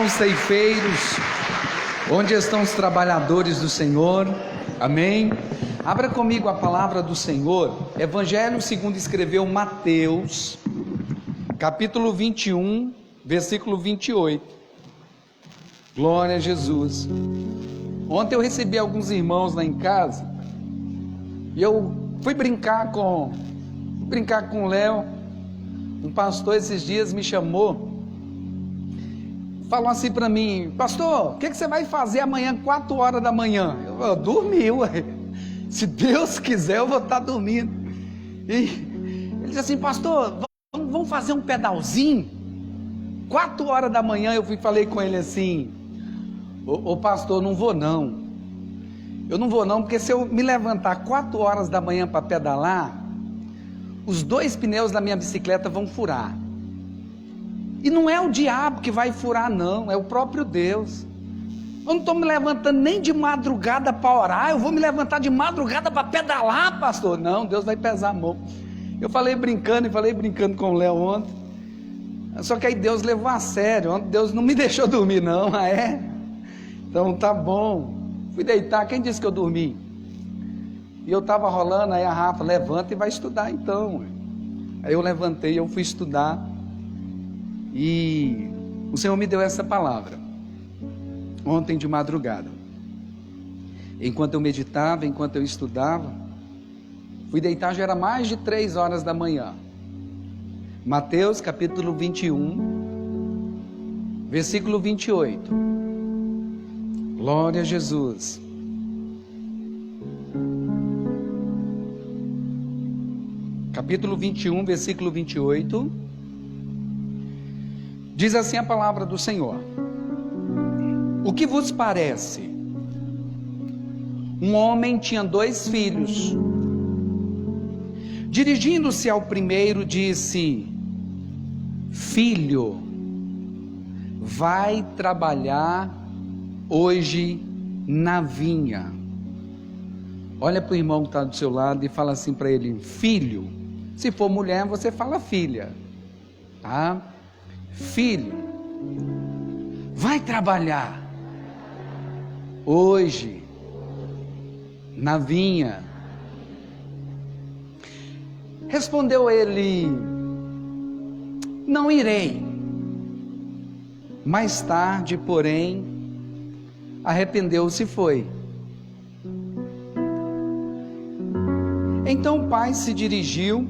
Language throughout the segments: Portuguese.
os ceifeiros, onde estão os trabalhadores do Senhor, amém? Abra comigo a palavra do Senhor, Evangelho segundo escreveu Mateus, capítulo 21, versículo 28, glória a Jesus. Ontem eu recebi alguns irmãos lá em casa, e eu fui brincar com o Léo. Um pastor esses dias me chamou, falou assim para mim: pastor, o que você vai fazer amanhã 4 horas da manhã? Eu dormi, ué. Se Deus quiser eu vou estar dormindo. E ele disse assim: pastor, vamos fazer um pedalzinho? 4 horas da manhã eu falei com ele assim: ô pastor, não vou não. Eu não vou não, porque se eu me levantar 4 horas da manhã para pedalar, os 2 pneus da minha bicicleta vão furar. E não é o diabo que vai furar não, é o próprio Deus. Eu não estou me levantando nem de madrugada para orar, eu vou me levantar de madrugada para pedalar, pastor. Não, Deus vai pesar a mão. Eu falei brincando com o Léo ontem. Só que aí Deus levou a sério. Ontem Deus não me deixou dormir não, Então tá bom. Fui deitar, quem disse que eu dormi? E eu estava rolando, aí a Rafa: levanta e vai estudar então. Aí eu levantei, eu fui estudar. E o Senhor me deu essa palavra ontem de madrugada. Enquanto eu meditava, enquanto eu estudava, fui deitar, já era mais de 3 horas da manhã. Mateus capítulo 21, versículo 28. Glória a Jesus. Capítulo 21, versículo 28. Diz assim a palavra do Senhor: o que vos parece? Um homem tinha 2 filhos. Dirigindo-se ao primeiro, disse: filho, vai trabalhar hoje na vinha. Olha para o irmão que está do seu lado e fala assim para ele: filho. Se for mulher, você fala filha, tá? Filho, vai trabalhar hoje na vinha. Respondeu ele: não irei. Mais tarde, porém, arrependeu-se e foi. Então o pai se dirigiu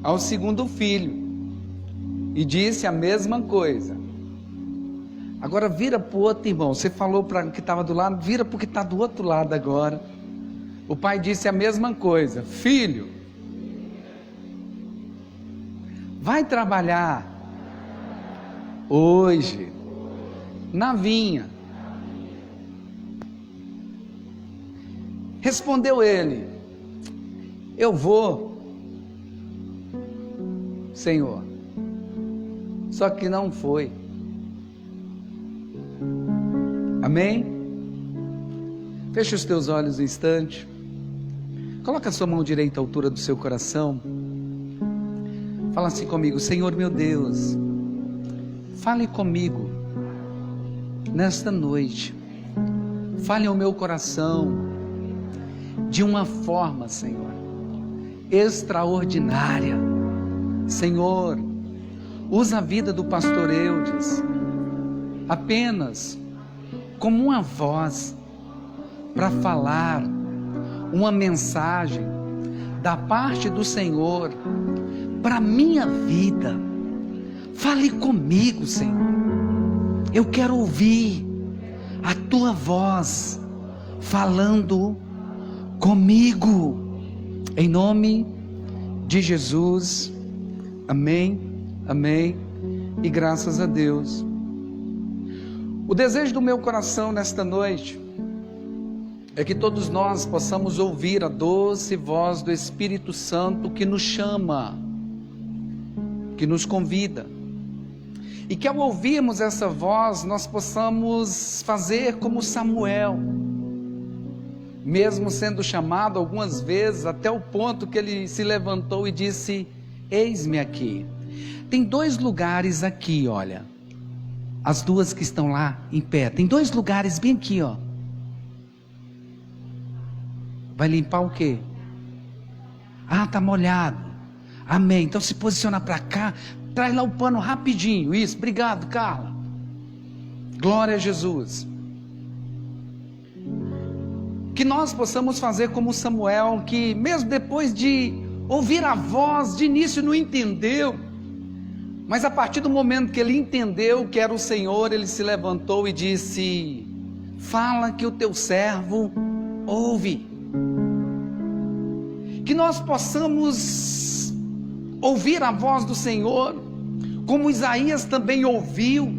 ao segundo filho e disse a mesma coisa. Agora vira para o outro irmão. Você falou para o que estava do lado, vira para o que está do outro lado agora. O pai disse a mesma coisa: filho, vai trabalhar hoje na vinha. Respondeu ele: eu vou, Senhor. Só que não foi. Amém? Fecha os teus olhos um instante. Coloca a sua mão direita à altura do seu coração. Fala assim comigo: Senhor meu Deus, fale comigo nesta noite. Fale ao meu coração de uma forma, Senhor, extraordinária. Senhor, usa a vida do pastor Eudes apenas como uma voz para falar uma mensagem da parte do Senhor para a minha vida. Fale comigo, Senhor. Eu quero ouvir a tua voz falando comigo, em nome de Jesus. Amém, amém e graças a Deus. O desejo do meu coração nesta noite é que todos nós possamos ouvir a doce voz do Espírito Santo que nos chama, que nos convida, e que ao ouvirmos essa voz nós possamos fazer como Samuel, mesmo sendo chamado algumas vezes, até o ponto que ele se levantou e disse: eis-me aqui. Tem 2 lugares aqui, olha. As duas que estão lá em pé. Tem 2 lugares bem aqui, ó. Vai limpar o quê? Tá molhado. Amém. Então se posiciona para cá. Traz lá o pano rapidinho. Isso. Obrigado, Carla. Glória a Jesus. Que nós possamos fazer como Samuel, que mesmo depois de ouvir a voz, de início não entendeu, mas a partir do momento que ele entendeu que era o Senhor, ele se levantou e disse: fala que o teu servo ouve. Que nós possamos ouvir a voz do Senhor, como Isaías também ouviu,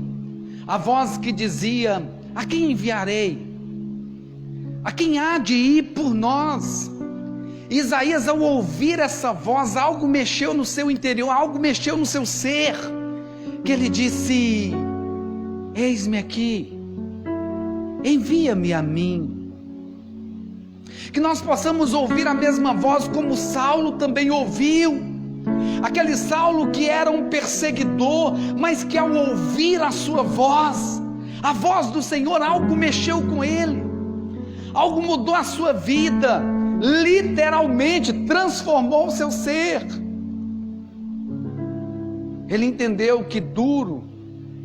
a voz que dizia: a quem enviarei? A quem há de ir por nós? Isaías, ao ouvir essa voz, algo mexeu no seu interior, algo mexeu no seu ser, que ele disse: eis-me aqui, envia-me a mim. Que nós possamos ouvir a mesma voz como Saulo também ouviu, aquele Saulo que era um perseguidor, mas que ao ouvir a sua voz, a voz do Senhor, algo mexeu com ele, algo mudou a sua vida, literalmente transformou o seu ser. Ele entendeu que duro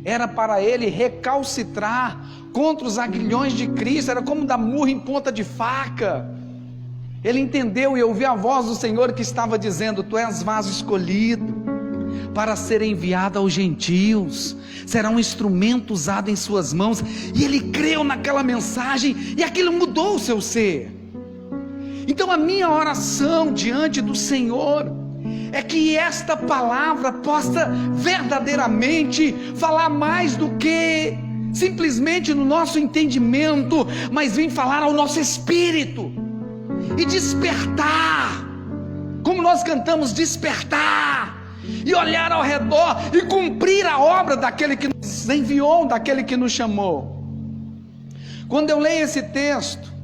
era para ele recalcitrar contra os aguilhões de Cristo, era como dar murro em ponta de faca. Ele entendeu e ouviu a voz do Senhor que estava dizendo: tu és vaso escolhido para ser enviado aos gentios, será um instrumento usado em suas mãos. E ele creu naquela mensagem e aquilo mudou o seu ser. Então a minha oração diante do Senhor é que esta palavra possa verdadeiramente falar mais do que simplesmente no nosso entendimento, mas vem falar ao nosso espírito e despertar, como nós cantamos, despertar, e olhar ao redor e cumprir a obra daquele que nos enviou, daquele que nos chamou. Quando eu leio esse texto,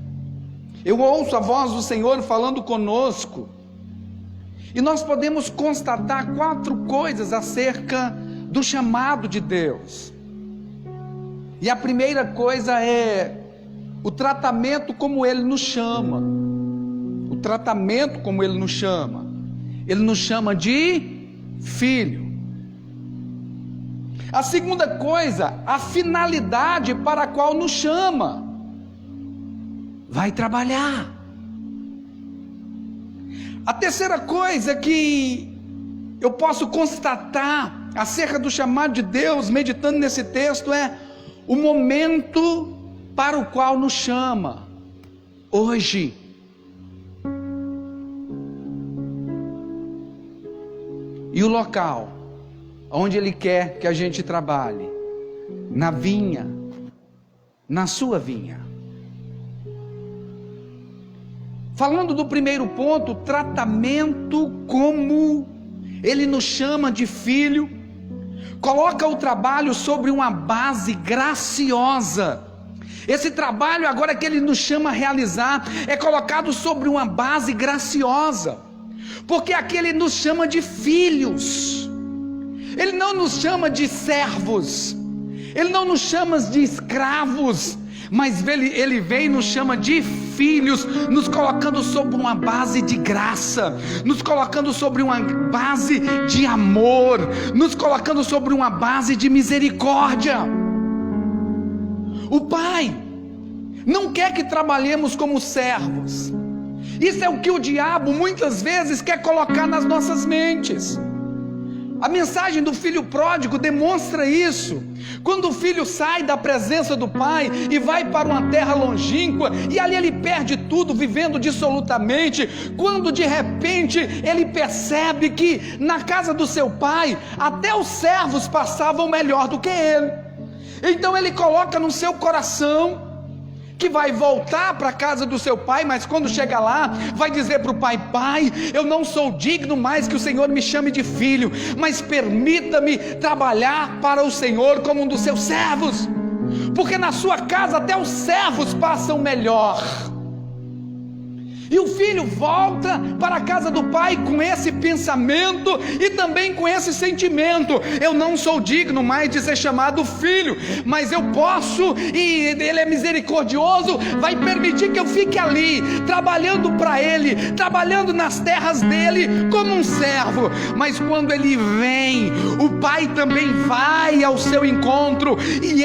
eu ouço a voz do Senhor falando conosco, e nós podemos constatar 4 coisas acerca do chamado de Deus. E a primeira coisa é o tratamento como Ele nos chama. O tratamento como Ele nos chama. Ele nos chama de filho. A segunda coisa, a finalidade para a qual nos chama. Vai trabalhar. A terceira coisa que eu posso constatar acerca do chamado de Deus, meditando nesse texto, é o momento para o qual nos chama. Hoje. E o local onde Ele quer que a gente trabalhe: na vinha, na sua vinha. Falando do primeiro ponto, tratamento como Ele nos chama de filho, coloca o trabalho sobre uma base graciosa. Esse trabalho agora que Ele nos chama a realizar é colocado sobre uma base graciosa, porque aqui Ele nos chama de filhos. Ele não nos chama de servos, Ele não nos chama de escravos, mas Ele vem e nos chama de filhos, nos colocando sobre uma base de graça, nos colocando sobre uma base de amor, nos colocando sobre uma base de misericórdia. O Pai não quer que trabalhemos como servos. Isso é o que o diabo muitas vezes quer colocar nas nossas mentes. A mensagem do filho pródigo demonstra isso. Quando o filho sai da presença do pai e vai para uma terra longínqua, e ali ele perde tudo, vivendo dissolutamente, quando de repente ele percebe que na casa do seu pai até os servos passavam melhor do que ele. Então ele coloca no seu coração que vai voltar para a casa do seu pai, mas quando chega lá, vai dizer para o pai: pai, eu não sou digno mais que o Senhor me chame de filho, mas permita-me trabalhar para o Senhor como um dos seus servos, porque na sua casa até os servos passam melhor. E o filho volta para a casa do pai com esse pensamento e também com esse sentimento: eu não sou digno mais de ser chamado filho, mas eu posso, e ele é misericordioso, vai permitir que eu fique ali, trabalhando para ele, trabalhando nas terras dele como um servo. Mas quando ele vem, o pai também vai ao seu encontro, e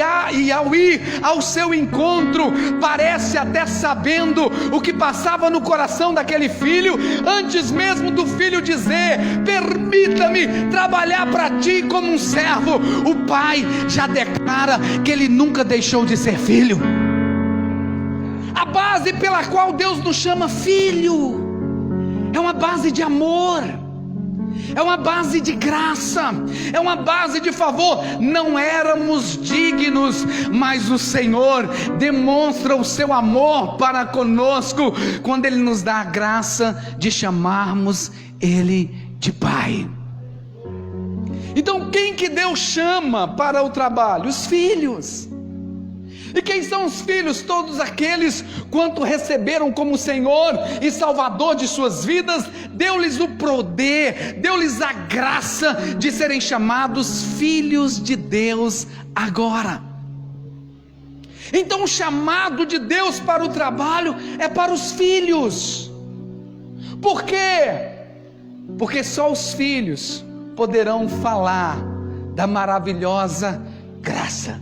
ao ir ao seu encontro, parece até sabendo o que passava no coração daquele filho, antes mesmo do filho dizer: permita-me trabalhar para ti como um servo, o pai já declara que ele nunca deixou de ser filho. A base pela qual Deus nos chama filho é uma base de amor, é uma base de graça, é uma base de favor. Não éramos dignos, mas o Senhor demonstra o seu amor para conosco quando Ele nos dá a graça de chamarmos Ele de Pai. Então, quem que Deus chama para o trabalho? Os filhos. E quem são os filhos? Todos aqueles quanto receberam como Senhor e Salvador de suas vidas, deu-lhes o poder, deu-lhes a graça de serem chamados filhos de Deus agora. Então o chamado de Deus para o trabalho é para os filhos. Por quê? Porque só os filhos poderão falar da maravilhosa graça.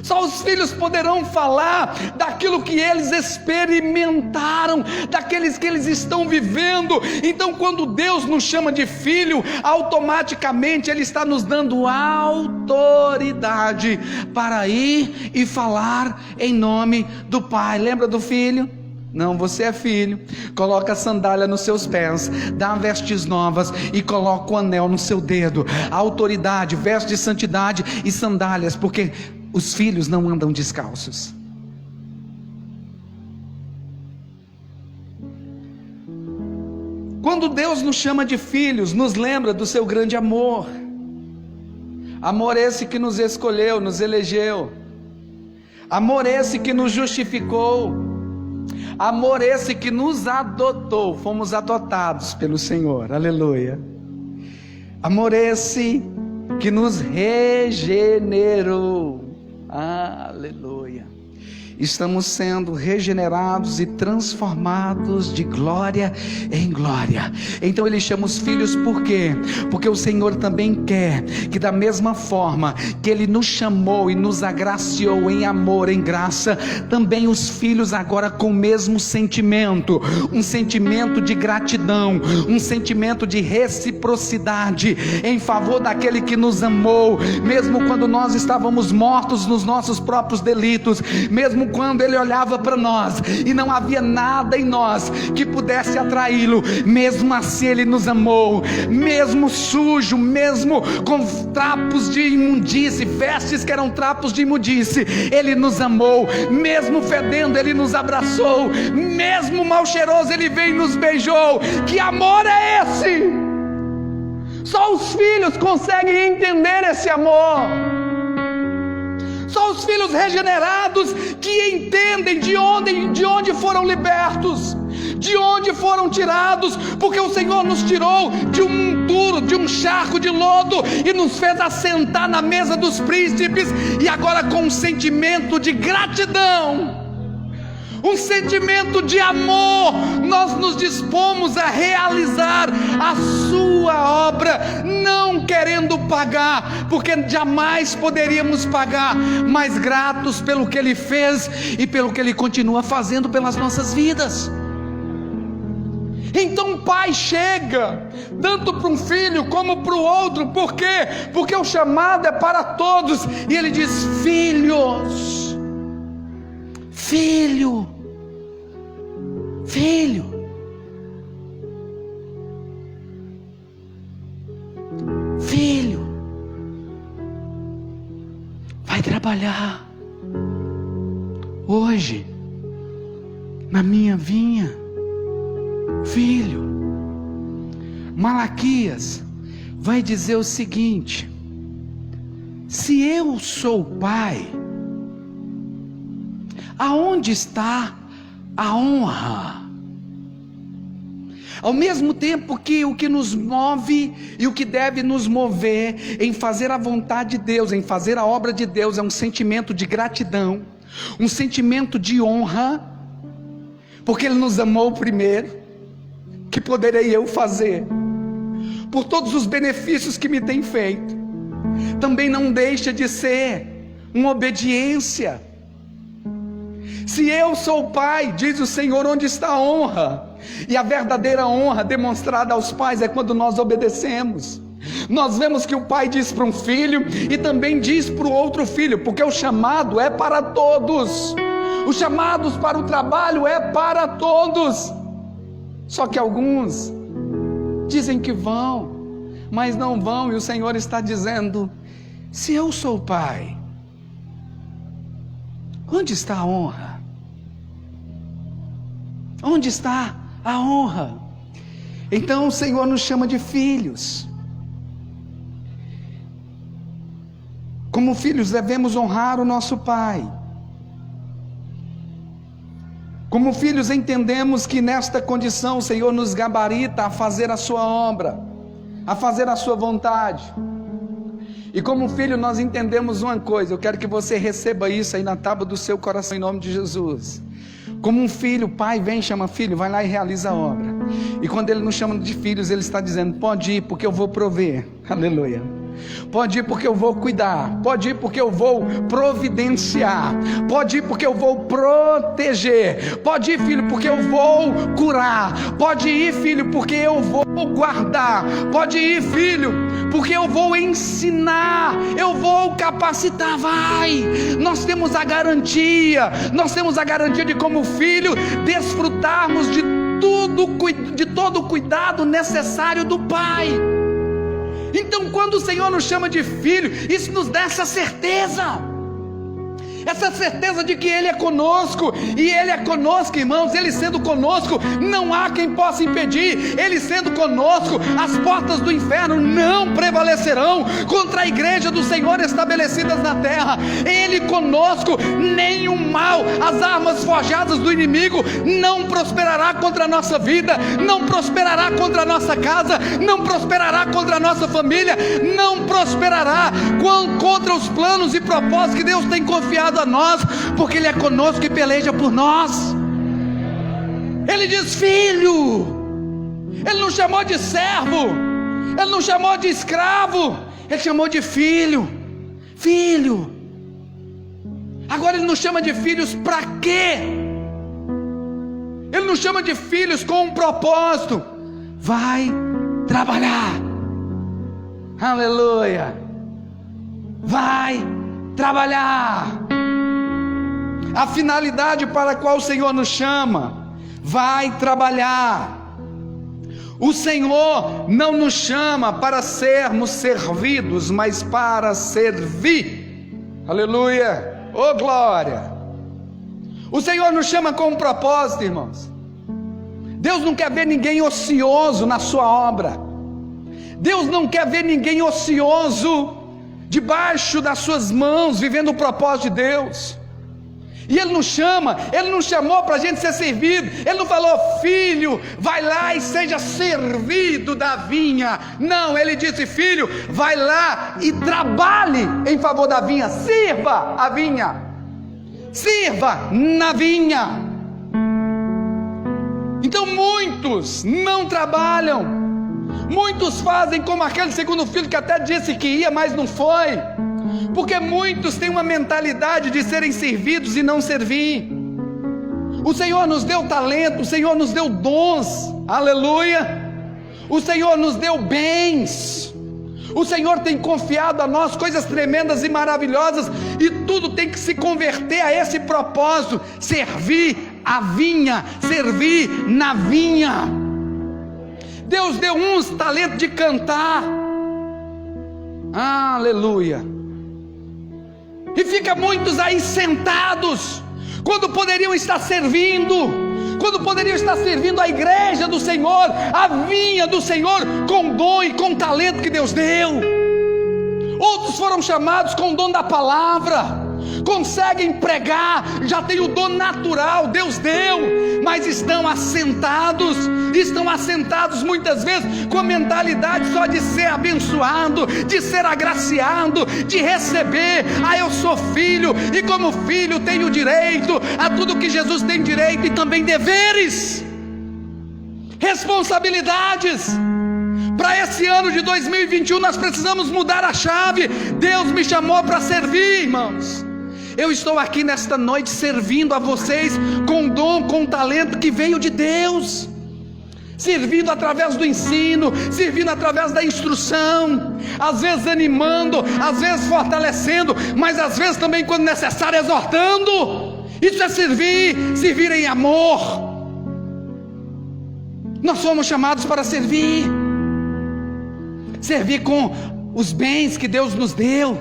Só os filhos poderão falar daquilo que eles experimentaram, daqueles que eles estão vivendo. Então, quando Deus nos chama de filho, automaticamente Ele está nos dando autoridade para ir e falar em nome do Pai. Lembra do filho? Não, você é filho. Coloca a sandália nos seus pés, dá vestes novas e coloca o anel no seu dedo. A autoridade, veste de santidade e sandálias, porque os filhos não andam descalços. Quando Deus nos chama de filhos, nos lembra do seu grande amor. Amor esse que nos escolheu, nos elegeu. Amor esse que nos justificou. Amor esse que nos adotou. Fomos adotados pelo Senhor, aleluia. Amor esse que nos regenerou. Aleluia. Estamos sendo regenerados e transformados de glória em glória. Então Ele chama os filhos por quê? Porque o Senhor também quer que, da mesma forma que Ele nos chamou e nos agraciou em amor, em graça, também os filhos agora com o mesmo sentimento, um sentimento de gratidão, um sentimento de reciprocidade em favor daquele que nos amou, mesmo quando nós estávamos mortos nos nossos próprios delitos, mesmo quando Ele olhava para nós e não havia nada em nós que pudesse atraí-lo, mesmo assim Ele nos amou, mesmo sujo, mesmo com trapos de imundície, vestes que eram trapos de imundície, Ele nos amou, mesmo fedendo Ele nos abraçou, mesmo mal cheiroso Ele veio e nos beijou. Que amor é esse? Só os filhos conseguem entender esse amor. Só os filhos regenerados que entendem de onde foram libertos, de onde foram tirados, porque o Senhor nos tirou de um duro, de um charco de lodo e nos fez assentar na mesa dos príncipes, e agora com um sentimento de gratidão, um sentimento de amor, nós nos dispomos a realizar a sua obra, não querendo pagar, porque jamais poderíamos pagar, mas gratos pelo que Ele fez e pelo que Ele continua fazendo pelas nossas vidas. Então o pai chega, tanto para um filho como para o outro. Por quê? Porque o chamado é para todos, e Ele diz: filhos, filho, filho, filho, vai trabalhar hoje na minha vinha, filho. Malaquias vai dizer o seguinte: se eu sou pai, aonde está a honra. Ao mesmo tempo que o que nos move e o que deve nos mover em fazer a vontade de Deus, em fazer a obra de Deus, é um sentimento de gratidão, um sentimento de honra, porque Ele nos amou primeiro. Que poderei eu fazer por todos os benefícios que me tem feito? Também não deixa de ser uma obediência. Se eu sou o pai, diz o Senhor, onde está a honra? E a verdadeira honra demonstrada aos pais é quando nós obedecemos. Nós vemos que o pai diz para um filho e também diz para o outro filho, porque o chamado é para todos. Os chamados para o trabalho é para todos. Só que alguns dizem que vão, mas não vão, e o Senhor está dizendo: se eu sou o pai, onde está a honra? Onde está a honra? Então o Senhor nos chama de filhos. Como filhos devemos honrar o nosso pai. Como filhos entendemos que nesta condição o Senhor nos gabarita a fazer a sua obra, a fazer a sua vontade. E como filho nós entendemos uma coisa, eu quero que você receba isso aí na tábua do seu coração em nome de Jesus. Como um filho, o pai vem e chama filho, vai lá e realiza a obra. E quando ele nos chama de filhos, ele está dizendo: pode ir porque eu vou prover, aleluia. Pode ir porque eu vou cuidar, pode ir porque eu vou providenciar, pode ir porque eu vou proteger, pode ir, filho, porque eu vou curar, pode ir, filho, porque eu vou guardar, pode ir, filho, porque eu vou ensinar, eu vou capacitar. Vai, nós temos a garantia de como filho desfrutarmos de todo o cuidado necessário do pai. Então quando o Senhor nos chama de filho, isso nos dá essa certeza de que Ele é conosco, e Ele é conosco, irmãos. Ele sendo conosco, não há quem possa impedir. Ele sendo conosco, as portas do inferno não prevalecerão contra a igreja do Senhor estabelecidas na terra. Ele conosco, nenhum mal, as armas forjadas do inimigo não prosperará contra a nossa vida, não prosperará contra a nossa casa, não prosperará contra a nossa família, não prosperará contra os planos e propósitos que Deus tem confiado a nós, porque Ele é conosco e peleja por nós. Ele diz filho. Ele não chamou de servo, Ele não chamou de escravo, Ele chamou de filho. Filho. Agora Ele nos chama de filhos para quê? Ele nos chama de filhos com um propósito: vai trabalhar, aleluia, vai trabalhar. A finalidade para a qual o Senhor nos chama: vai trabalhar. O Senhor não nos chama para sermos servidos, mas para servir. Aleluia, oh glória. O Senhor nos chama com um propósito, irmãos. Deus não quer ver ninguém ocioso na sua obra. Deus não quer ver ninguém ocioso debaixo das suas mãos, vivendo o propósito de Deus. E Ele nos chama, Ele não chamou para a gente ser servido. Ele não falou: filho, vai lá e seja servido da vinha. Não, Ele disse: filho, vai lá e trabalhe em favor da vinha. Sirva a vinha, sirva na vinha. Então muitos não trabalham, muitos fazem como aquele segundo filho que até disse que ia, mas não foi. Porque muitos têm uma mentalidade de serem servidos e não servir. O Senhor nos deu talento, o Senhor nos deu dons, aleluia. O Senhor nos deu bens, o Senhor tem confiado a nós coisas tremendas e maravilhosas, e tudo tem que se converter a esse propósito: servir a vinha, servir na vinha. Deus deu uns talentos de cantar, aleluia. E fica muitos aí sentados, quando poderiam estar servindo, a igreja do Senhor, a vinha do Senhor, com dom e com talento que Deus deu. Outros foram chamados com o dom da palavra, conseguem pregar, já tem o dom natural, Deus deu, mas estão assentados muitas vezes com a mentalidade só de ser abençoado, de ser agraciado, de receber. Eu sou filho, e como filho tenho direito a tudo que Jesus tem direito, e também deveres, responsabilidades. Para esse ano de 2021 nós precisamos mudar a chave. Deus me chamou para servir, irmãos. Eu estou aqui nesta noite servindo a vocês com dom, com talento que veio de Deus, servindo através do ensino, servindo através da instrução, às vezes animando, às vezes fortalecendo, mas às vezes também, quando necessário, exortando. Isso é servir em amor. Nós fomos chamados para servir com os bens que Deus nos deu,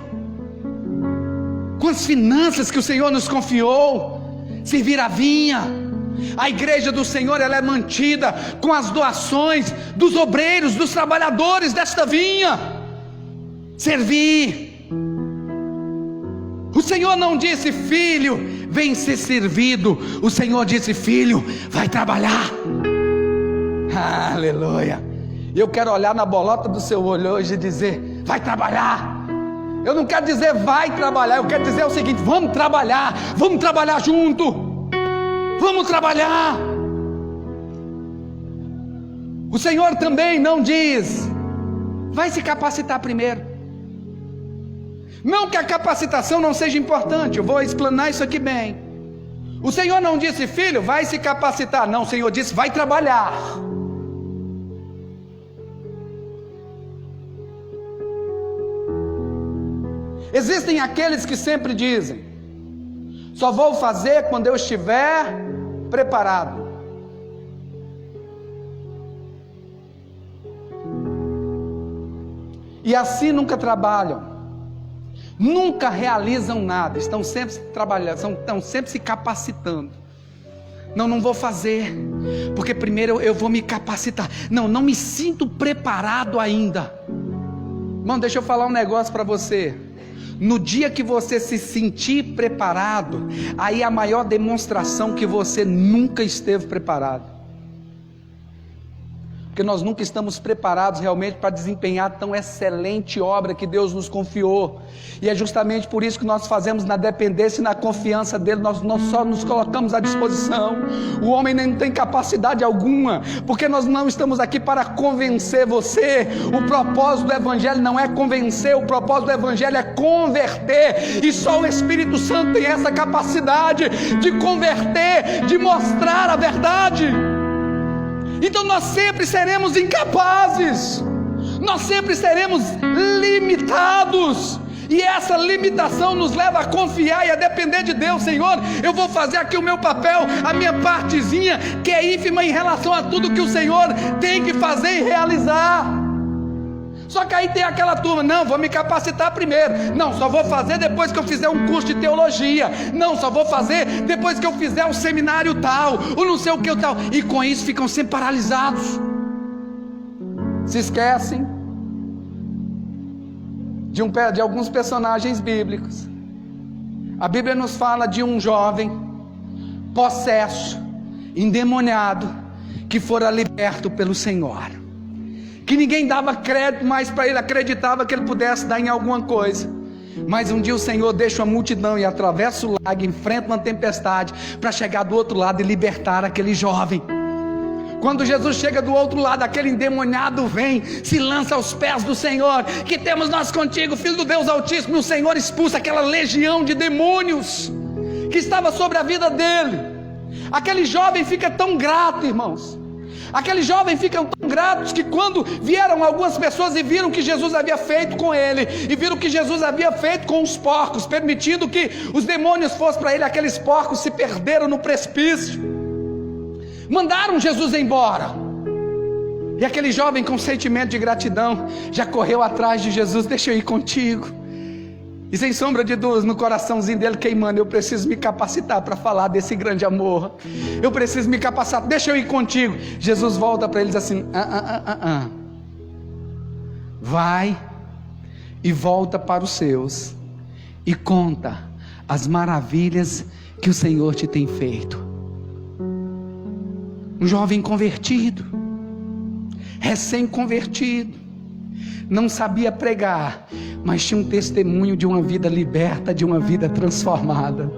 com as finanças que o Senhor nos confiou, servir a vinha. A igreja do Senhor, ela é mantida com as doações dos obreiros, dos trabalhadores desta vinha. Servir. O Senhor não disse: filho, vem ser servido. O Senhor disse: filho, vai trabalhar. Aleluia. Eu quero olhar na bolota do seu olho hoje e dizer: vai trabalhar. Eu não quero dizer vai trabalhar, eu quero dizer o seguinte: vamos trabalhar junto, vamos trabalhar. O Senhor também não diz: vai se capacitar primeiro. Não que a capacitação não seja importante, eu vou explanar isso aqui bem. O Senhor não disse: filho, vai se capacitar. Não, o Senhor disse: vai trabalhar. Existem aqueles que sempre dizem: só vou fazer quando eu estiver preparado. E assim nunca trabalham, nunca realizam nada, estão sempre trabalhando, estão sempre se capacitando. Não vou fazer, porque primeiro eu vou me capacitar. Não me sinto preparado ainda. Irmão, deixa eu falar um negócio para você. No dia que você se sentir preparado, aí é a maior demonstração que você nunca esteve preparado. Porque nós nunca estamos preparados realmente para desempenhar tão excelente obra que Deus nos confiou. E é justamente por isso que nós fazemos na dependência e na confiança dEle. Nós só nos colocamos à disposição. O homem nem tem capacidade alguma, porque nós não estamos aqui para convencer você. O propósito do Evangelho não é convencer, o propósito do Evangelho é converter. E só o Espírito Santo tem essa capacidade de converter, de mostrar a verdade. Então nós sempre seremos incapazes, nós sempre seremos limitados, e essa limitação nos leva a confiar e a depender de Deus. Senhor, eu vou fazer aqui o meu papel, a minha partezinha, que é ínfima em relação a tudo que o Senhor tem que fazer e realizar. Só que aí tem aquela turma: não, vou me capacitar primeiro. Não, só vou fazer depois que eu fizer um curso de teologia. Não, só vou fazer depois que eu fizer um seminário tal, ou não sei o que tal. E com isso ficam sempre paralisados. Se esquecem de alguns personagens bíblicos. A Bíblia nos fala de um jovem possesso, endemoniado, que fora liberto pelo Senhor, que ninguém dava crédito mais para ele, acreditava que ele pudesse dar em alguma coisa. Mas um dia o Senhor deixa uma multidão e atravessa o lago, enfrenta uma tempestade, para chegar do outro lado e libertar aquele jovem. Quando Jesus chega do outro lado, aquele endemoniado vem, se lança aos pés do Senhor: que temos nós contigo, Filho do Deus Altíssimo. E o Senhor expulsa aquela legião de demônios que estava sobre a vida dele. Aquele jovem fica tão grato, irmãos. Aqueles jovens ficam tão gratos que quando vieram algumas pessoas e viram o que Jesus havia feito com ele, e viram o que Jesus havia feito com os porcos, permitindo que os demônios fossem para ele, aqueles porcos se perderam no precipício, mandaram Jesus embora. E aquele jovem, com sentimento de gratidão, já correu atrás de Jesus: deixa eu ir contigo. E sem sombra de dúvidas, no coraçãozinho dele queimando: eu preciso me capacitar para falar desse grande amor, eu preciso me capacitar, deixa eu ir contigo. Jesus volta para ele e diz assim: vai e volta para os seus, e conta as maravilhas que o Senhor te tem feito. Um jovem convertido, recém-convertido, não sabia pregar, mas tinha um testemunho de uma vida liberta, de uma vida transformada.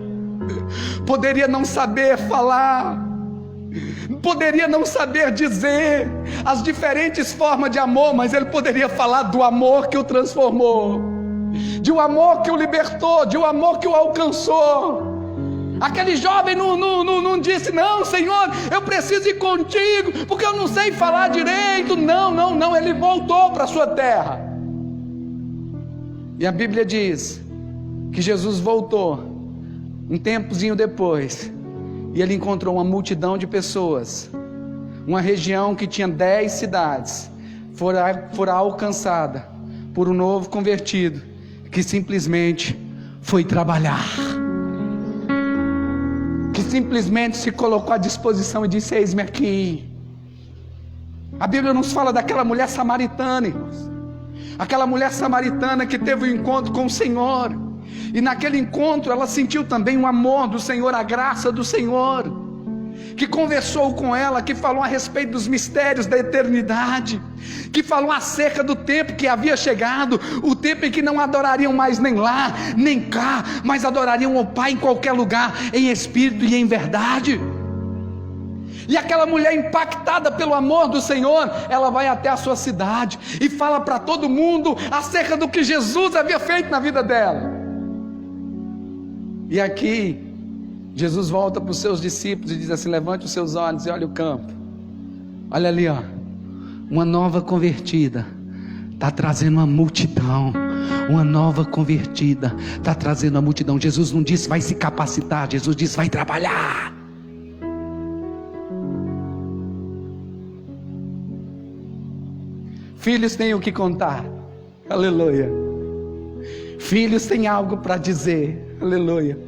Poderia não saber falar, poderia não saber dizer as diferentes formas de amor, mas ele poderia falar do amor que o transformou, de um amor que o libertou, de um amor que o alcançou. Aquele jovem não disse: não, Senhor, eu preciso ir contigo, porque eu não sei falar direito. Não, ele voltou para a sua terra. E a Bíblia diz que Jesus voltou um tempozinho depois, e ele encontrou uma multidão de pessoas. Uma região que tinha 10 cidades fora alcançada por um novo convertido, que simplesmente foi trabalhar, que simplesmente se colocou à disposição e disse: eis-me aqui. A Bíblia nos fala daquela mulher samaritana, irmãos. Aquela mulher samaritana que teve um encontro com o Senhor, e naquele encontro ela sentiu também o amor do Senhor, a graça do Senhor, que conversou com ela, que falou a respeito dos mistérios da eternidade, que falou acerca do tempo que havia chegado, o tempo em que não adorariam mais nem lá, nem cá, mas adorariam o Pai em qualquer lugar, em espírito e em verdade. E aquela mulher, impactada pelo amor do Senhor, ela vai até a sua cidade e fala para todo mundo acerca do que Jesus havia feito na vida dela. E aqui Jesus volta para os seus discípulos e diz assim: levante os seus olhos e olhe o campo. Olha ali, ó, uma nova convertida está trazendo uma multidão. Uma nova convertida está trazendo uma multidão. Jesus não disse vai se capacitar, Jesus disse vai trabalhar. Filhos têm o que contar, aleluia. Filhos têm algo para dizer, aleluia.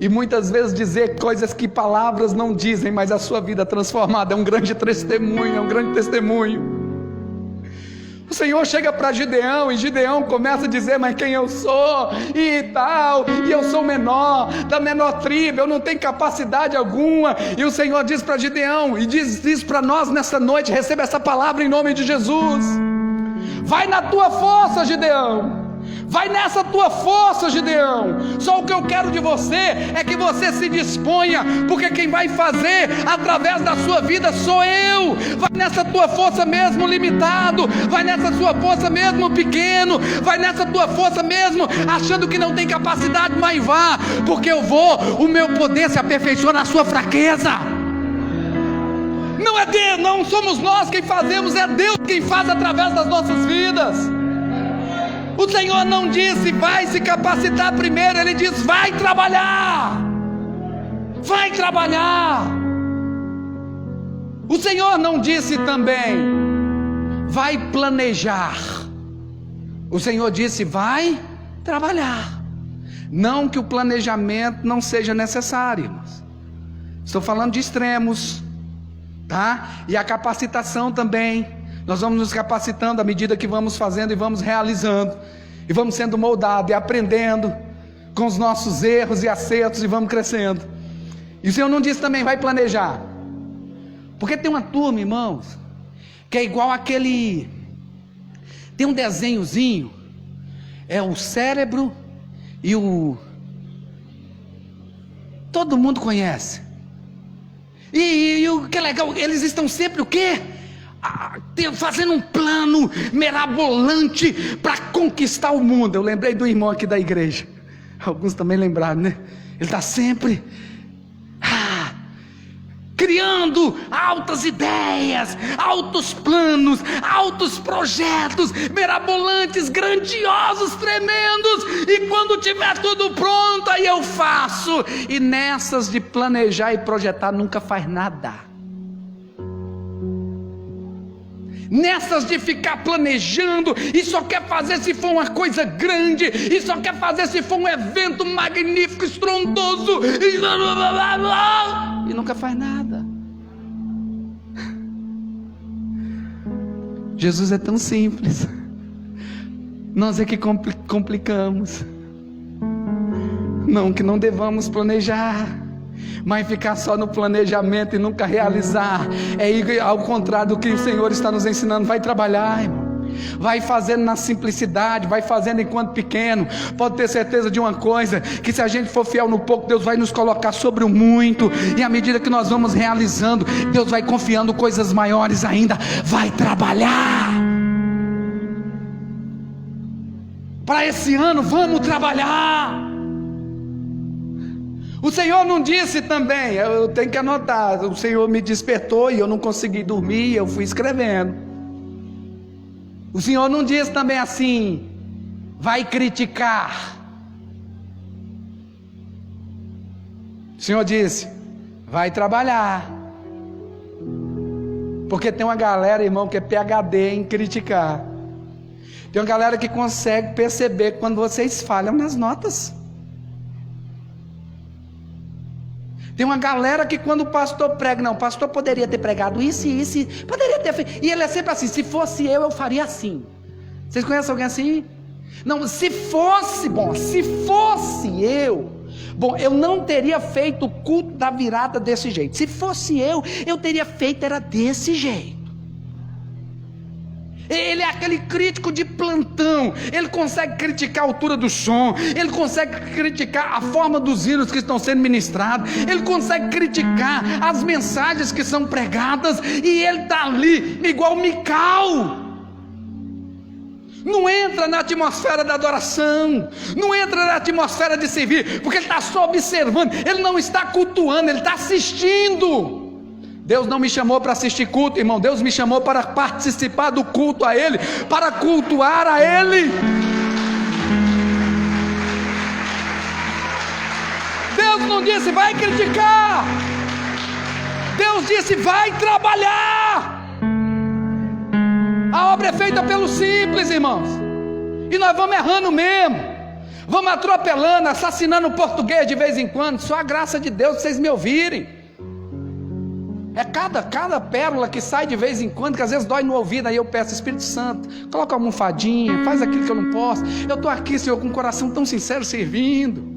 E muitas vezes dizer coisas que palavras não dizem, mas a sua vida transformada é um grande testemunho, é um grande testemunho. O Senhor chega para Gideão, e Gideão começa a dizer: mas quem eu sou, e tal, e eu sou menor, da menor tribo, eu não tenho capacidade alguma. E o Senhor diz para Gideão, e diz para nós nessa noite: receba essa palavra em nome de Jesus. Vai na tua força, Gideão. Vai nessa tua força, Gideão. Só o que eu quero de você é que você se disponha, porque quem vai fazer através da sua vida sou eu. Vai nessa tua força mesmo limitado, vai nessa sua força mesmo pequeno, vai nessa tua força mesmo achando que não tem capacidade, mas vá, porque eu vou, o meu poder se aperfeiçoa na sua fraqueza. Não é Deus, não somos nós quem fazemos, é Deus quem faz através das nossas vidas. O Senhor não disse vai se capacitar primeiro, Ele diz vai trabalhar. Vai trabalhar. O Senhor não disse também vai planejar. O Senhor disse vai trabalhar. Não que o planejamento não seja necessário, irmãos. Estou falando de extremos, tá? E a capacitação também. Nós vamos nos capacitando à medida que vamos fazendo e vamos realizando, e vamos sendo moldados e aprendendo com os nossos erros e acertos, e vamos crescendo. E o Senhor não disse também vai planejar, porque tem uma turma, irmãos, que é igual aquele, tem um desenhozinho, é o cérebro e o, todo mundo conhece, e o que é legal, eles estão sempre o quê? Fazendo um plano mirabolante para conquistar o mundo. Eu lembrei do irmão aqui da igreja, alguns também lembraram, né? Ele está sempre criando altas ideias, altos planos, altos projetos mirabolantes, grandiosos, tremendos. E quando tiver tudo pronto, aí eu faço. E nessas de planejar e projetar nunca faz nada. Nessas de ficar planejando, e só quer fazer se for uma coisa grande, e só quer fazer se for um evento magnífico, estrondoso, e nunca faz nada. Jesus é tão simples, nós é que complicamos. Não que não devamos planejar, mas ficar só no planejamento e nunca realizar é ir ao contrário do que o Senhor está nos ensinando. Vai trabalhar, irmão. Vai fazendo na simplicidade, vai fazendo enquanto pequeno. Pode ter certeza de uma coisa, que se a gente for fiel no pouco, Deus vai nos colocar sobre o muito, e à medida que nós vamos realizando, Deus vai confiando coisas maiores ainda. Vai trabalhar. Para esse ano, vamos trabalhar. O Senhor não disse também, eu tenho que anotar, o Senhor me despertou e eu não consegui dormir, eu fui escrevendo. O Senhor não diz também assim, vai criticar. O Senhor disse, vai trabalhar. Porque tem uma galera, irmão, que é PhD em criticar. Tem uma galera que consegue perceber quando vocês falham nas notas. Tem uma galera que quando o pastor prega, não, o pastor poderia ter pregado isso e isso, poderia ter feito, e ele é sempre assim, se fosse eu faria assim. Vocês conhecem alguém assim? Não, se fosse eu não teria feito o culto da virada desse jeito. Se fosse eu teria feito, era desse jeito. Ele é aquele crítico de plantão. Ele consegue criticar a altura do som, ele consegue criticar a forma dos hinos que estão sendo ministrados, ele consegue criticar as mensagens que são pregadas, e ele está ali igual Mical. Não entra na atmosfera da adoração, não entra na atmosfera de servir, porque ele está só observando, ele não está cultuando, ele está assistindo. Deus não me chamou para assistir culto, irmão. Deus me chamou para participar do culto a Ele, para cultuar a Ele. Deus não disse vai criticar, Deus disse vai trabalhar. A obra é feita pelo simples, irmãos, e nós vamos errando mesmo, vamos atropelando, assassinando o português de vez em quando. Só a graça de Deus, vocês me ouvirem. É cada pérola que sai de vez em quando, que às vezes dói no ouvido. Aí eu peço, Espírito Santo, coloca uma almofadinha, faz aquilo que eu não posso. Eu estou aqui, Senhor, com um coração tão sincero servindo.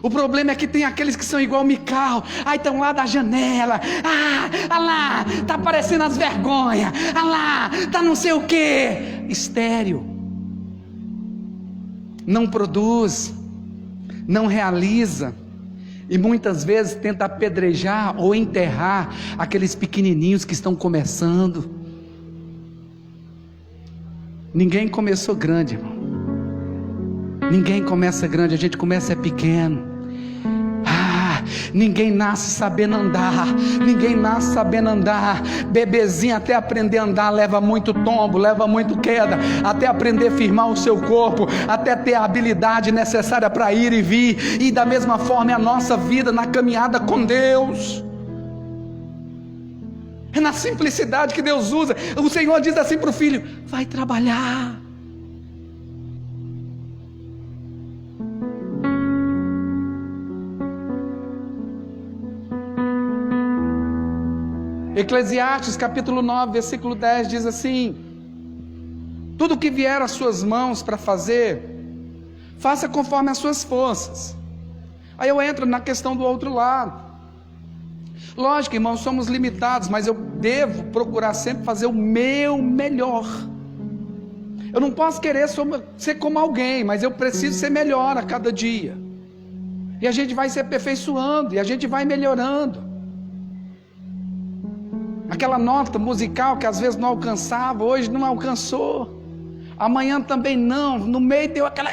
O problema é que tem aqueles que são igual Mical, aí estão lá da janela, lá, está aparecendo as vergonhas, lá, está não sei o que, estéril, não produz, não realiza, e muitas vezes tenta apedrejar ou enterrar aqueles pequenininhos que estão começando. Ninguém começou grande, irmão. Ninguém começa grande, a gente começa pequeno. Ninguém nasce sabendo andar, ninguém nasce sabendo andar. Bebezinho até aprender a andar leva muito tombo, leva muito queda, até aprender a firmar o seu corpo, até ter a habilidade necessária para ir e vir. E da mesma forma é a nossa vida na caminhada com Deus. É na simplicidade que Deus usa. O Senhor diz assim para o filho: vai trabalhar. Eclesiastes capítulo 9, versículo 10 diz assim: tudo que vier às suas mãos para fazer, faça conforme as suas forças. Aí eu entro na questão do outro lado. Lógico, irmãos, somos limitados, mas eu devo procurar sempre fazer o meu melhor. Eu não posso querer ser como alguém, mas eu preciso ser melhor a cada dia. E a gente vai se aperfeiçoando, e a gente vai melhorando. Aquela nota musical que às vezes não alcançava, hoje não alcançou, amanhã também não, no meio deu aquela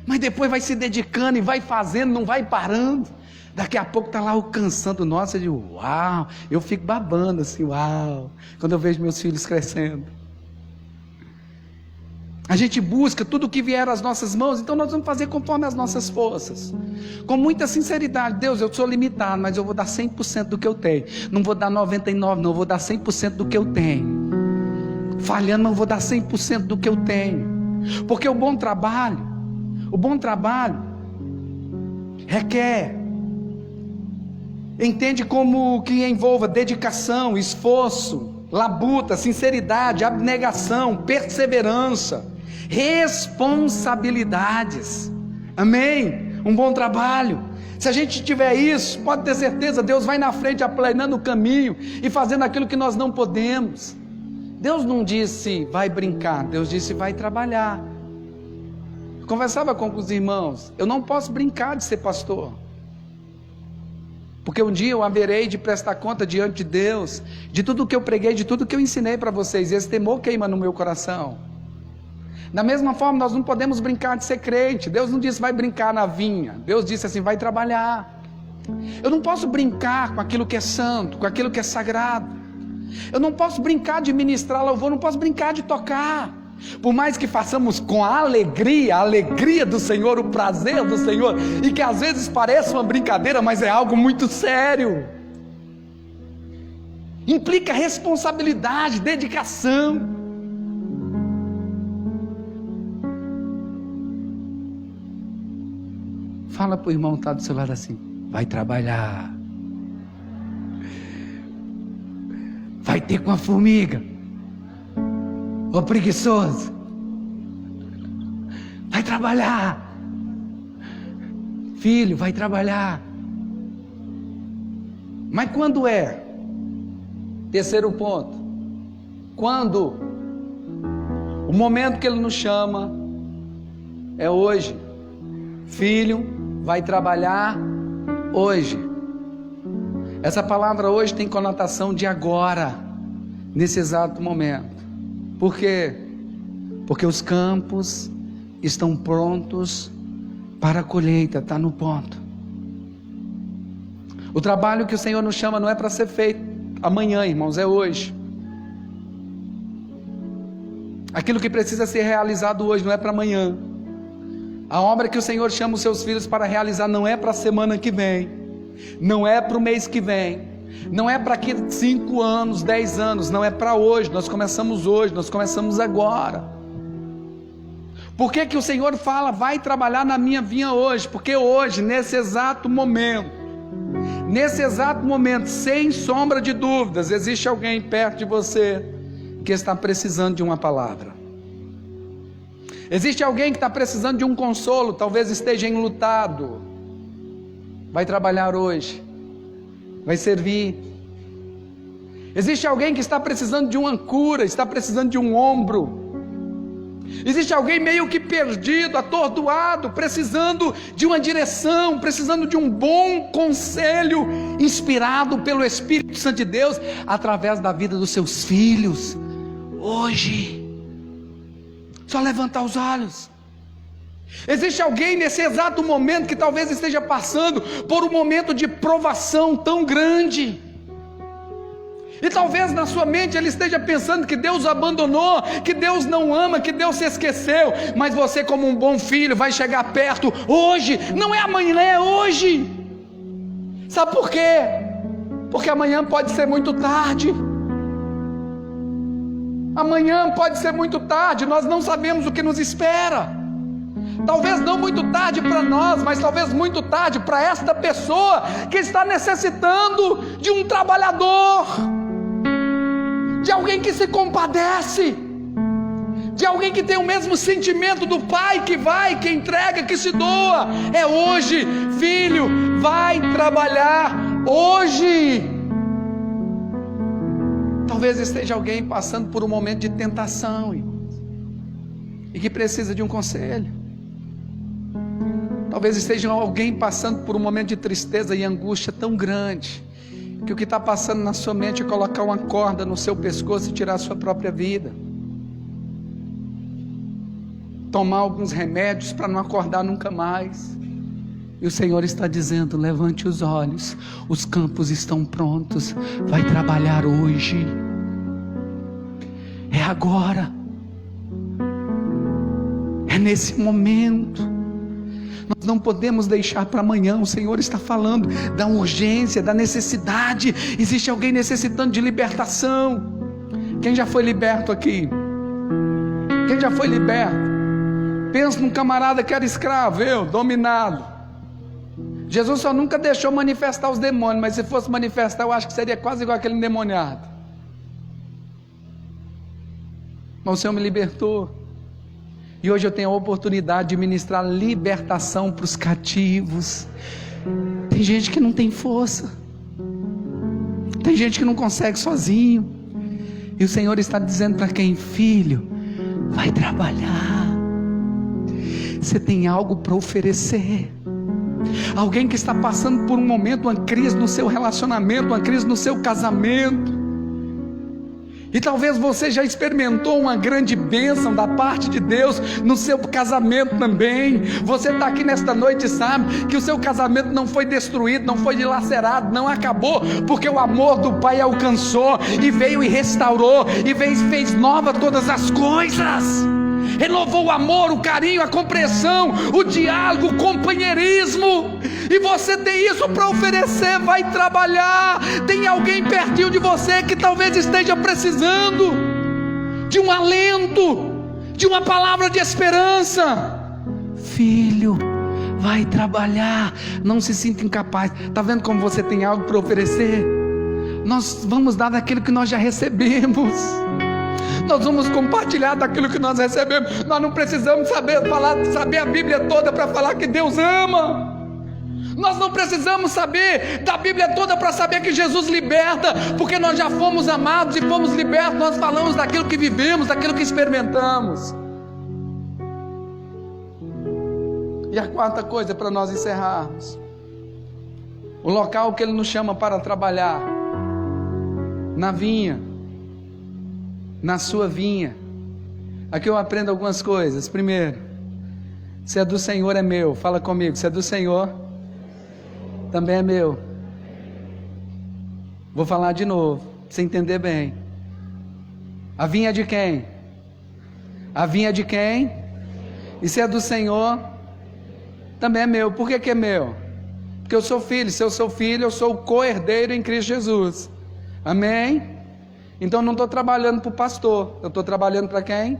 mas depois vai se dedicando e vai fazendo, não vai parando. Daqui a pouco está lá alcançando. Nossa, eu digo, uau, eu fico babando assim, uau, quando eu vejo meus filhos crescendo. A gente busca tudo o que vier às nossas mãos, então nós vamos fazer conforme as nossas forças, com muita sinceridade. Deus, eu sou limitado, mas eu vou dar 100% do que eu tenho, não vou dar 99%, não, eu vou dar 100% do que eu tenho, falhando, não vou dar 100% do que eu tenho, porque o bom trabalho requer, entende, como que envolva dedicação, esforço, labuta, sinceridade, abnegação, perseverança. responsabilidades. Amém? Um bom trabalho. Se a gente tiver isso, pode ter certeza, Deus vai na frente aplanando o caminho e fazendo aquilo que nós não podemos. Deus não disse vai brincar, Deus disse vai trabalhar. Eu conversava com os irmãos, eu não posso brincar de ser pastor, porque um dia eu haverei de prestar conta diante de Deus, de tudo que eu preguei, de tudo que eu ensinei para vocês, e esse temor queima no meu coração. Da mesma forma, nós não podemos brincar de ser crente. Deus não disse vai brincar na vinha, Deus disse assim, vai trabalhar. Eu não posso brincar com aquilo que é santo, com aquilo que é sagrado. Eu não posso brincar de ministrar louvor, não posso brincar de tocar. Por mais que façamos com a alegria do Senhor, o prazer do Senhor, e que às vezes pareça uma brincadeira, mas é algo muito sério. Implica responsabilidade, dedicação. Fala para o irmão que está do seu lado assim, vai trabalhar. Vai ter com a formiga. Ô preguiçoso. Vai trabalhar. Filho, vai trabalhar. Mas quando é? Terceiro ponto. Quando? O momento que Ele nos chama é hoje. Filho, vai trabalhar hoje. Essa palavra hoje tem conotação de agora, nesse exato momento. Por quê? Porque os campos estão prontos para a colheita, está no ponto. O trabalho que o Senhor nos chama não é para ser feito amanhã, irmãos, é hoje. Aquilo que precisa ser realizado hoje não é para amanhã. A obra que o Senhor chama os seus filhos para realizar não é para a semana que vem, não é para o mês que vem, não é para aqui 5 anos, 10 anos, não é para hoje. Nós começamos agora. Por que que o Senhor fala, vai trabalhar na minha vinha hoje? Porque hoje, nesse exato momento, sem sombra de dúvidas, existe alguém perto de você que está precisando de uma palavra. Existe alguém que está precisando de um consolo, talvez esteja enlutado. Vai trabalhar hoje, vai servir. Existe alguém que está precisando de uma cura, está precisando de um ombro. Existe alguém meio que perdido, atordoado, precisando de uma direção, precisando de um bom conselho, inspirado pelo Espírito Santo de Deus, através da vida dos seus filhos. Hoje, só levantar os olhos. Existe alguém nesse exato momento que talvez esteja passando por um momento de provação tão grande, e talvez na sua mente ele esteja pensando que Deus o abandonou, que Deus não ama, que Deus se esqueceu. Mas você, como um bom filho, vai chegar perto hoje, não é amanhã, é hoje. Sabe por quê? Porque amanhã pode ser muito tarde. Amanhã pode ser muito tarde, nós não sabemos o que nos espera. Talvez não muito tarde para nós, mas talvez muito tarde para esta pessoa que está necessitando de um trabalhador, de alguém que se compadece, de alguém que tem o mesmo sentimento do pai que vai, que entrega, que se doa. É hoje, filho, vai trabalhar hoje. Talvez esteja alguém passando por um momento de tentação e que precisa de um conselho. Talvez esteja alguém passando por um momento de tristeza e angústia tão grande, que o que está passando na sua mente é colocar uma corda no seu pescoço e tirar a sua própria vida. Tomar alguns remédios para não acordar nunca mais. E o Senhor está dizendo, levante os olhos, os campos estão prontos, vai trabalhar hoje. É agora. É nesse momento. Nós não podemos deixar para amanhã. O Senhor está falando da urgência, da necessidade. Existe alguém necessitando de libertação. Quem já foi liberto aqui? Quem já foi liberto? Pensa num camarada que era escravo, dominado. Jesus só nunca deixou manifestar os demônios, mas se fosse manifestar, eu acho que seria quase igual aquele endemoniado. Mas o Senhor me libertou. E hoje eu tenho a oportunidade de ministrar libertação para os cativos. Tem gente que não tem força, tem gente que não consegue sozinho, e o Senhor está dizendo para quem: filho, vai trabalhar, você tem algo para oferecer. Alguém que está passando por um momento, uma crise no seu relacionamento, uma crise no seu casamento, e talvez você já experimentou uma grande bênção da parte de Deus no seu casamento também. Você está aqui nesta noite e sabe que o seu casamento não foi destruído, não foi dilacerado, não acabou, porque o amor do Pai alcançou e veio e restaurou e fez nova todas as coisas. Renovou o amor, o carinho, a compreensão, o diálogo, o companheirismo. E você tem isso para oferecer. Vai trabalhar. Tem alguém pertinho de você que talvez esteja precisando de um alento, de uma palavra de esperança. Filho, vai trabalhar. Não se sinta incapaz. Está vendo como você tem algo para oferecer? Nós vamos dar daquilo que nós já recebemos. Nós vamos compartilhar daquilo que nós recebemos. Nós não precisamos saber a Bíblia toda para falar que Deus ama. Nós não precisamos saber da Bíblia toda para saber que Jesus liberta, porque nós já fomos amados e fomos libertos. Nós falamos daquilo que vivemos, daquilo que experimentamos. E a quarta coisa, para nós encerrarmos: o local que Ele nos chama para trabalhar, na vinha, na sua vinha. Aqui eu aprendo algumas coisas. Primeiro, se é do Senhor é meu. Fala comigo: se é do Senhor, também é meu. Vou falar de novo, para você entender bem. A vinha é de quem? A vinha é de quem? E se é do Senhor, também é meu. Por que é meu? Porque eu sou filho. Se eu sou filho, eu sou co-herdeiro em Cristo Jesus. Amém? Então eu não estou trabalhando para o pastor, eu estou trabalhando para quem?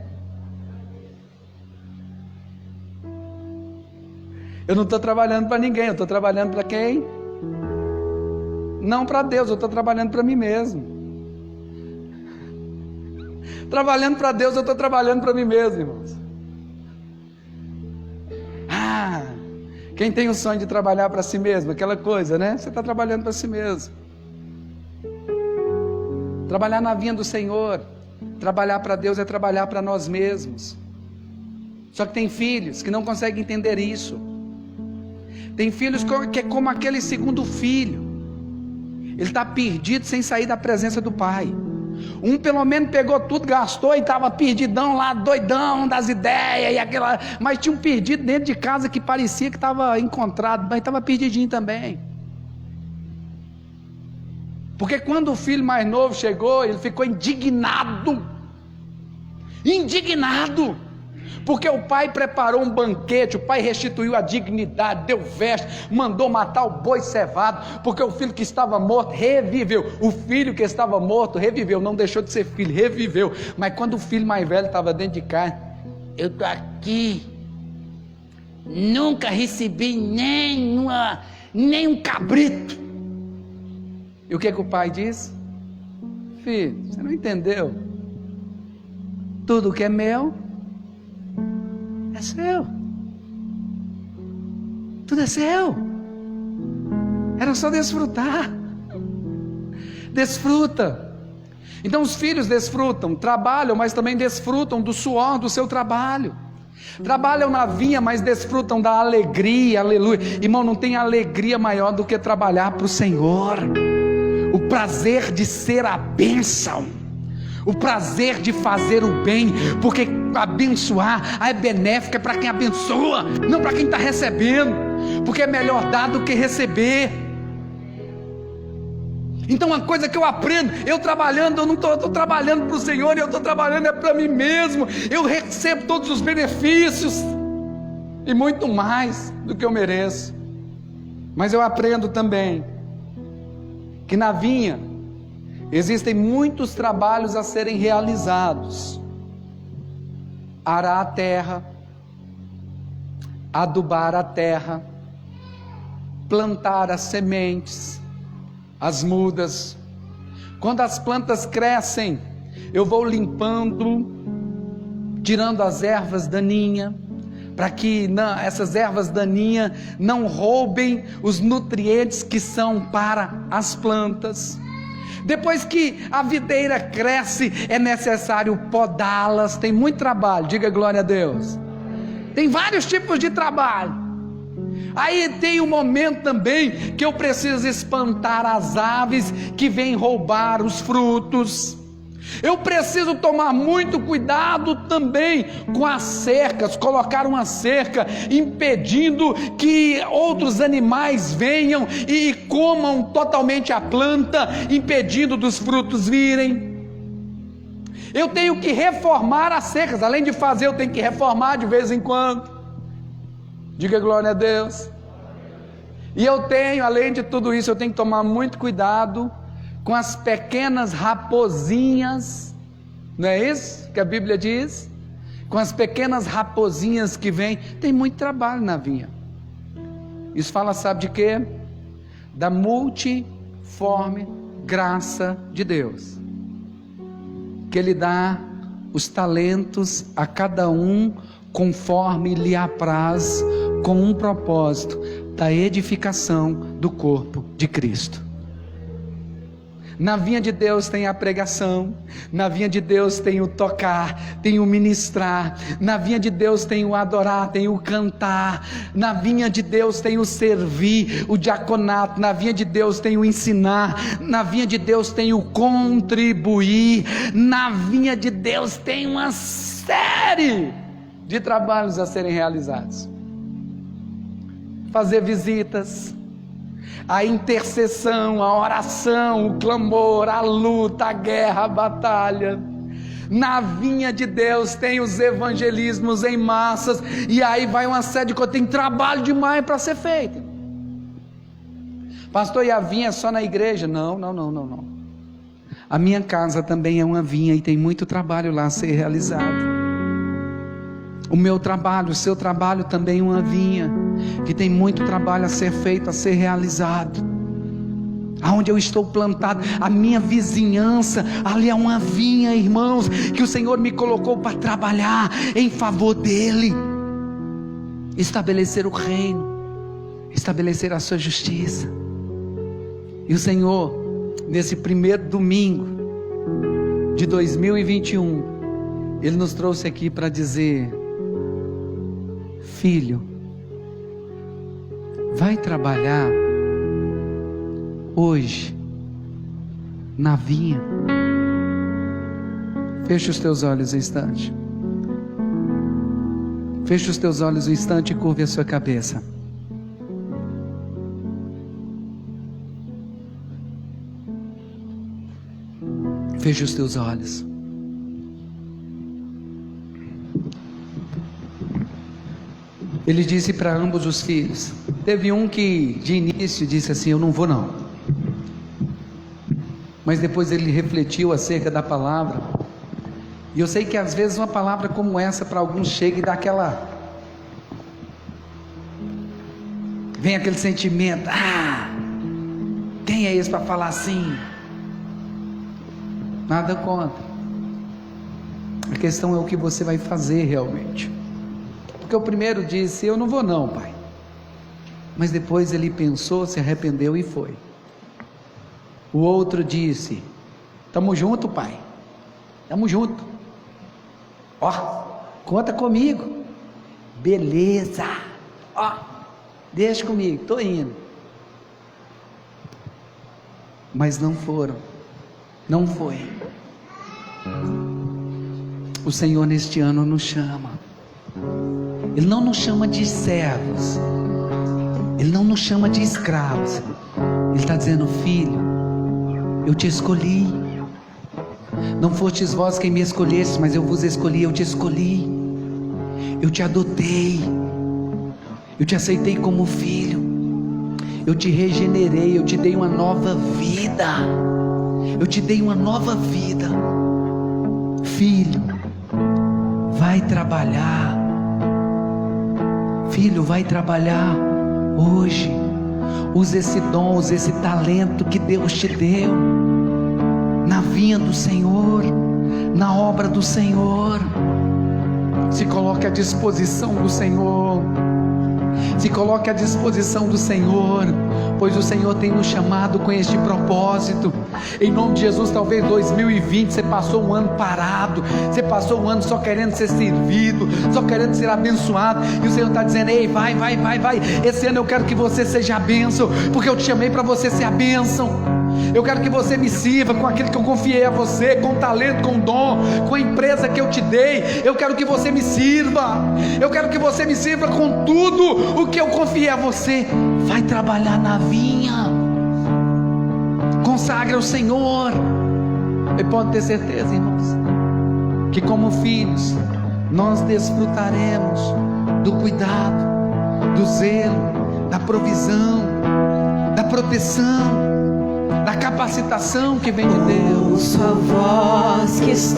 Eu não estou trabalhando para ninguém, eu estou trabalhando para quem? Não para Deus, eu estou trabalhando para mim mesmo. Trabalhando para Deus, eu estou trabalhando para mim mesmo, irmãos. Quem tem o sonho de trabalhar para si mesmo, aquela coisa, né? Você está trabalhando para si mesmo. Trabalhar na vinha do Senhor, trabalhar para Deus é trabalhar para nós mesmos. Só que tem filhos que não conseguem entender isso. Tem filhos que é como aquele segundo filho. Ele está perdido sem sair da presença do pai. Um pelo menos pegou tudo, gastou e estava perdidão lá, doidão das ideias e aquela. Mas tinha um perdido dentro de casa que parecia que estava encontrado, mas estava perdidinho também. Porque quando o filho mais novo chegou, ele ficou indignado, porque o pai preparou um banquete, o pai restituiu a dignidade, deu veste, mandou matar o boi cevado, porque o filho que estava morto reviveu. O filho que estava morto reviveu, não deixou de ser filho, reviveu. Mas quando o filho mais velho estava dentro de casa: eu estou aqui, nunca recebi nem um cabrito. E o que o pai diz? Filho, você não entendeu? Tudo que é meu é seu. Tudo é seu. Era só desfrutar. Desfruta. Então os filhos desfrutam, trabalham, mas também desfrutam do suor do seu trabalho. Trabalham na vinha, mas desfrutam da alegria. Aleluia. Irmão, não tem alegria maior do que trabalhar para o Senhor. O prazer de ser a bênção, o prazer de fazer o bem, porque abençoar é benéfica para quem abençoa, não para quem está recebendo, porque é melhor dar do que receber. Então uma coisa que eu aprendo, eu trabalhando, eu não estou trabalhando para o Senhor, eu estou trabalhando para mim mesmo. Eu recebo todos os benefícios e muito mais do que eu mereço. Mas eu aprendo também que na vinha existem muitos trabalhos a serem realizados: arar a terra, adubar a terra, plantar as sementes, as mudas. Quando as plantas crescem, eu vou limpando, tirando as ervas daninhas, para que essas ervas daninhas não roubem os nutrientes que são para as plantas. Depois que a videira cresce, é necessário podá-las. Tem muito trabalho, diga glória a Deus. Tem vários tipos de trabalho. Aí tem um momento também que eu preciso espantar as aves que vêm roubar os frutos. Eu preciso tomar muito cuidado também com as cercas, colocar uma cerca impedindo que outros animais venham e comam totalmente a planta, impedindo dos frutos virem. Eu tenho que reformar as cercas, além de fazer, eu tenho que reformar de vez em quando. Diga glória a Deus. E eu tenho, além de tudo isso, eu tenho que tomar muito cuidado com as pequenas raposinhas, não é isso que a Bíblia diz? Com as pequenas raposinhas que vêm. Tem muito trabalho na vinha. Isso fala, sabe de quê? Da multiforme graça de Deus, que Ele dá os talentos a cada um conforme lhe apraz, com um propósito, da edificação do corpo de Cristo. Na vinha de Deus tem a pregação, na vinha de Deus tem o tocar, tem o ministrar, na vinha de Deus tem o adorar, tem o cantar, na vinha de Deus tem o servir, o diaconato, na vinha de Deus tem o ensinar, na vinha de Deus tem o contribuir, na vinha de Deus tem uma série de trabalhos a serem realizados. Fazer visitas, a intercessão, a oração, o clamor, a luta, a guerra, a batalha. Na vinha de Deus tem os evangelismos em massas, e aí vai uma série de coisas, tem trabalho demais para ser feito. Pastor, e a vinha é só na igreja? Não. A minha casa também é uma vinha e tem muito trabalho lá a ser realizado. O meu trabalho, o seu trabalho também é uma vinha, que tem muito trabalho a ser feito, a ser realizado. Aonde eu estou plantado, a minha vizinhança, ali é uma vinha, irmãos, que o Senhor me colocou para trabalhar em favor dEle, estabelecer o reino, estabelecer a sua justiça. E o Senhor, nesse primeiro domingo de 2021, Ele nos trouxe aqui para dizer: filho, vai trabalhar hoje na vinha. Feche os teus olhos um instante. Feche os teus olhos um instante e curve a sua cabeça. Feche os teus olhos. Ele disse para ambos os filhos. Teve um que de início disse assim: eu não vou não. Mas depois ele refletiu acerca da palavra. E eu sei que às vezes uma palavra como essa para alguns chega e dá aquela... vem aquele sentimento: quem é esse para falar assim? Nada contra. A questão é o que você vai fazer realmente. Porque o primeiro disse: eu não vou não, pai. Mas depois ele pensou, se arrependeu e foi. O outro disse: estamos junto, pai. Estamos junto. Conta comigo. Beleza. Deixa comigo, estou indo. Mas não foram. Não foi. O Senhor neste ano nos chama. Ele não nos chama de servos, Ele não nos chama de escravos. Ele está dizendo: filho, eu te escolhi. Não fostes vós quem me escolhestes, mas eu vos escolhi, eu te escolhi. Eu te adotei, eu te aceitei como filho, eu te regenerei, eu te dei uma nova vida. Eu te dei uma nova vida. Filho, vai trabalhar. Filho, vai trabalhar hoje. Usa esse dom, usa esse talento que Deus te deu na vinha do Senhor, na obra do Senhor. Se coloque à disposição do Senhor. Se coloque à disposição do Senhor, pois o Senhor tem nos chamado com este propósito. Em nome de Jesus, talvez 2020 você passou um ano parado, você passou um ano só querendo ser servido, só querendo ser abençoado, e o Senhor está dizendo: ei, vai, esse ano eu quero que você seja a bênção, porque eu te chamei para você ser a bênção. Eu quero que você me sirva com aquilo que eu confiei a você, com o talento, com o dom, com a empresa que eu te dei. Eu quero que você me sirva. Eu quero que você me sirva com tudo o que eu confiei a você. Vai trabalhar na vinha. Consagre ao Senhor. E pode ter certeza, irmãos, que como filhos nós desfrutaremos do cuidado, do zelo, da provisão, da proteção, da capacitação que vem de Deus. Ouço a voz que está